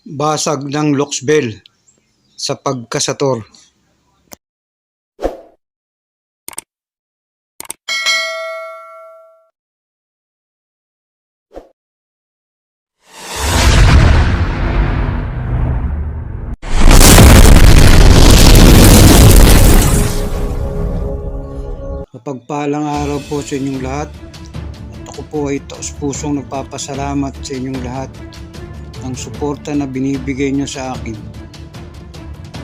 Basag ng Luxbel sa pagkasator. Mapagpalang araw po sa inyong lahat. At ako po ay taos-pusong nagpapasalamat sa inyong lahat ng suporta na binibigay nyo sa akin.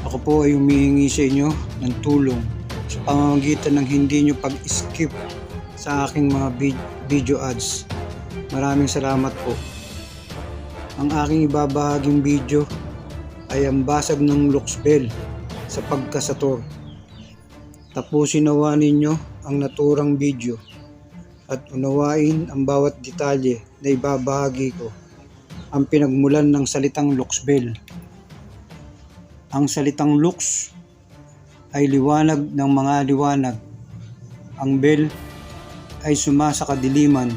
Ako po ay humihingi sa inyo ng tulong sa pamamagitan ng hindi nyo pag-skip sa aking mga video ads. Maraming salamat po. Ang aking ibabahaging video ay ang basag ng Luxbel sa pagkasator. Tapusin nawa ninyo ang naturang video at unawain ang bawat detalye na ibabahagi ko. Ang pinagmulan ng salitang Luxbel. Ang salitang Lux ay liwanag ng mga liwanag. Ang Bel ay sumasa kadiliman.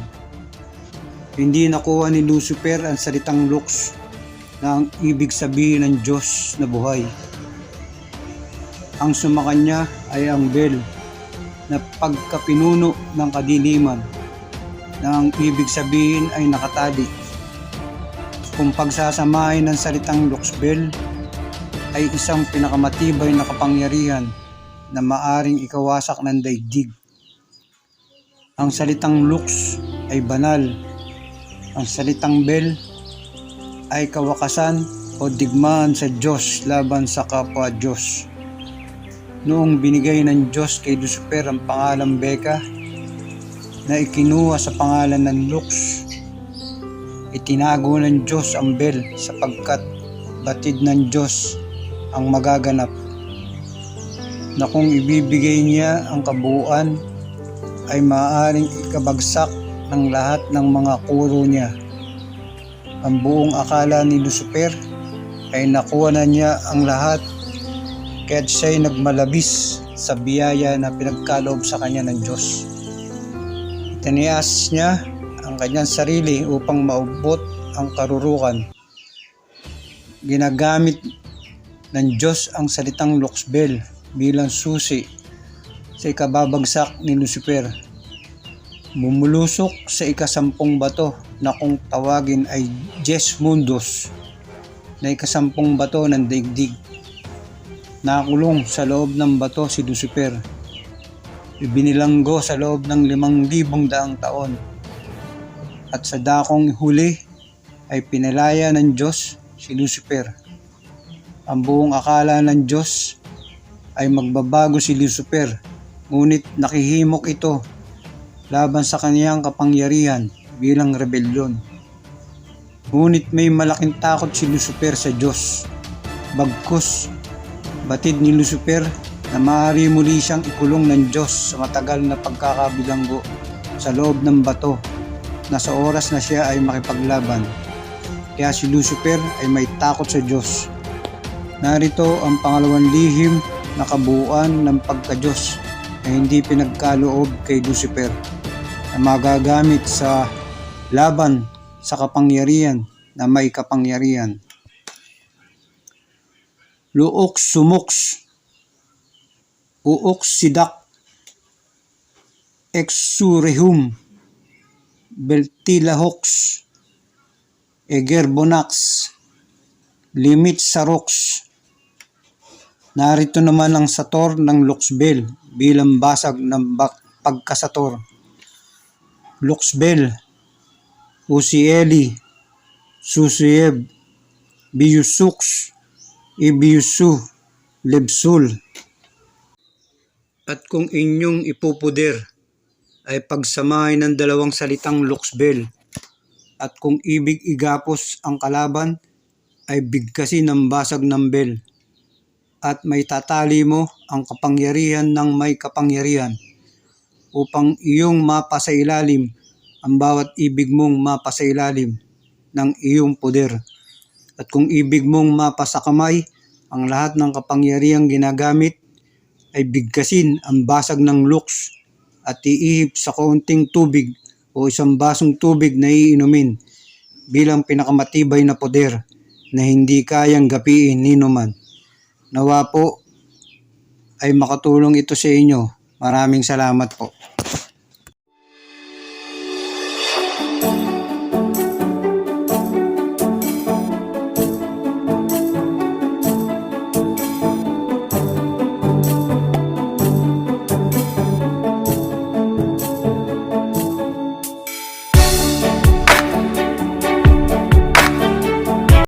Hindi nakuha ni Lucifer ang salitang Lux na ang ibig sabihin ng Diyos na buhay. Ang sumakanya ay ang Bel na pagkapinuno ng kadiliman na ang ibig sabihin ay nakatali. Kung pagsasamahin ng salitang Luxbel ay isang pinakamatibay na kapangyarihan na maaring ikawasak ng daigdig. Ang salitang Lux ay banal. Ang salitang Bel ay kawakasan o digmaan sa Diyos laban sa kapwa Diyos. Noong binigay ng Diyos kay Lucifer ang pangalang Beka na ikinuha sa pangalan ng Lux, itinago ng Diyos ang Bel sapagkat batid ng Diyos ang magaganap, na kung ibibigay niya ang kabuuan ay maaaring ikabagsak ng lahat ng mga kuro niya. Ang buong akala ni Lucifer ay nakuha na niya ang lahat, kaya't siya'y nagmalabis sa biyaya na pinagkaloob sa kanya ng Diyos. Itinias niya ang kanyang sarili upang maubot ang karurukan. Ginagamit ng Diyos ang salitang Luxbel bilang susi sa ikababagsak ni Lucifer. Bumulusok sa ikasampung bato na kung tawagin ay Dies Mundos, na ikasampung bato ng daigdig. Nakulong sa loob ng bato si Lucifer. Ibinilanggo sa loob ng 5,000 taon. At sa dakong huli ay pinalaya ng Diyos si Lucifer. Ang buong akala ng Diyos ay magbabago si Lucifer, ngunit nakihimok ito laban sa kaniyang kapangyarihan bilang rebelyon. Ngunit may malaking takot si Lucifer sa Diyos. Bagkus batid ni Lucifer na maaari muli siyang ikulong ng Diyos sa matagal na pagkakabilanggo sa loob ng bato na sa oras na siya ay makipaglaban. Kaya si Lucifer ay may takot sa Diyos. Narito ang pangalawang lihim na kabuuan ng pagka-Diyos na hindi pinagkaloob kay Lucifer na magagamit sa laban sa kapangyarihan na may kapangyarihan. Luox Sumox, Uox Sidak, Exurehum, Beltilahox, Egerbonax, Limit Sarox. Narito naman ang sator ng Luxbel bilang basag ng pagkasator. Luxbel, Usieli, Susuyeb, Biyusux, Ibiyusu, Lebsul. At kung inyong ipupuder ay pagsamahin ng dalawang salitang Luxbel, at kung ibig igapos ang kalaban ay bigkasin ng basag ng Bel, at may tatali mo ang kapangyarihan ng may kapangyarihan upang iyong mapasailalim ang bawat ibig mong mapasailalim ng iyong poder. At kung ibig mong mapasakamay ang lahat ng kapangyarihang ginagamit ay bigkasin ang basag ng Lux at iihip sa kaunting tubig o isang basong tubig na iinumin bilang pinakamatibay na poder na hindi kayang gapiin ni numan. Nawa po ay makatulong ito sa inyo. Maraming salamat po.